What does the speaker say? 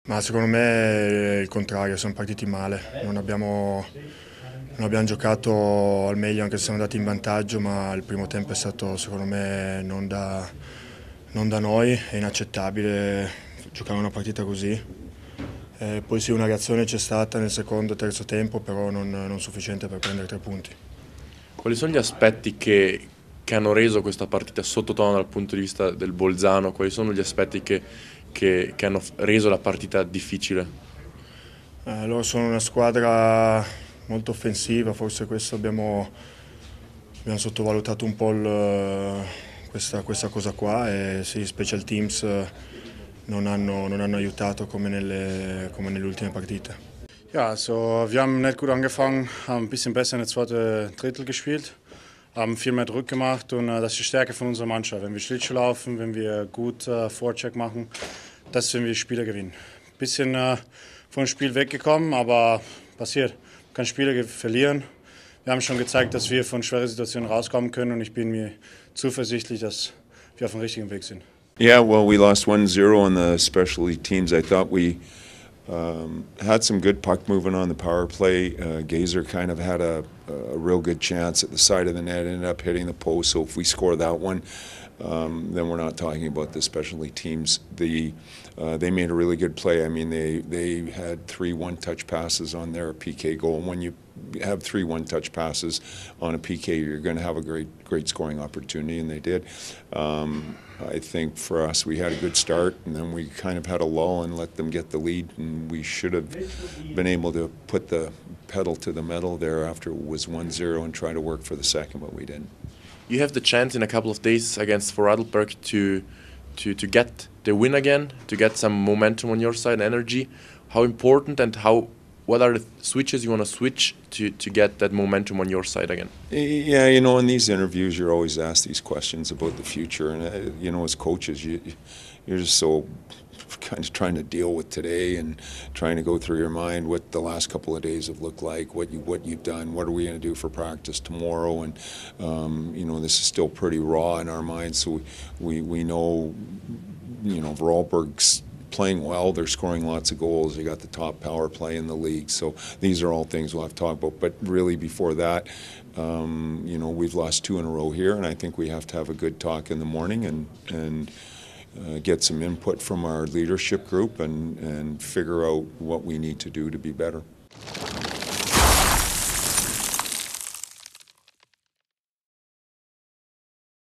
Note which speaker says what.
Speaker 1: Ma secondo me è il contrario, siamo partiti male, non abbiamo giocato al meglio anche se siamo andati in vantaggio, ma il primo tempo è stato secondo me non da noi, è inaccettabile giocare una partita così. Poi sì, una reazione c'è stata nel secondo e terzo tempo, però non sufficiente per prendere 3 punti.
Speaker 2: Quali sono gli aspetti che hanno reso questa partita sottotono dal punto di vista del Bolzano? Quali sono gli aspetti che hanno reso la partita difficile?
Speaker 1: Loro sono una squadra molto offensiva, forse questo abbiamo sottovalutato un po' questa cosa qua e sì, special teams non hanno aiutato come nelle ultime partite.
Speaker 3: Ja, also wir haben nicht gut angefangen, haben ein bisschen besser in der zweiten Drittel gespielt, haben viel mehr Druck gemacht und das ist die Stärke von unserer Mannschaft. Wenn wir Schlittschuh laufen, wenn wir gut Vorcheck machen, das sind wir Spieler gewinnen. Bisschen vom Spiel weggekommen, aber passiert. Man kann Spiele verlieren. Wir haben schon gezeigt, dass wir von schweren Situationen rauskommen können und ich bin mir zuversichtlich, dass wir auf dem richtigen Weg sind.
Speaker 4: Yeah, well, we lost 1-0 on the specialty teams. I thought we had some good puck movement on the power play. Gazer kind of had a real good chance at the side of the net, ended up hitting the post. So if we score that one, then we're not talking about the specialty teams. They made a really good play. I mean, they had 3 one-touch passes on their PK goal. And when you have 3 one-touch passes on a PK, you're going to have a great scoring opportunity, and they did. I think for us, we had a good start, and then we kind of had a lull and let them get the lead, and we should have been able to put the pedal to the metal there after it was 1-0 and try to work for the second, but we didn't.
Speaker 2: You have the chance in a couple of days against Vorarlberg to get the win again, to get some momentum on your side, energy. How important and what are the switches you want to switch to get that momentum on your side again?
Speaker 4: Yeah, you know, in these interviews, you're always asked these questions about the future, and you know, as coaches, you're just so kind of trying to deal with today and trying to go through your mind what the last couple of days have looked like, what you've done, what are we going to do for practice tomorrow, and you know, this is still pretty raw in our minds, so we know, you know, Vorarlberg's playing well, they're scoring lots of goals, they got the top power play in the league, so these are all things we'll have to talk about, but really before that, you know, we've lost 2 in a row here, and I think we have to have a good talk in the morning and get some input from our leadership group and figure out what we need to do to be better.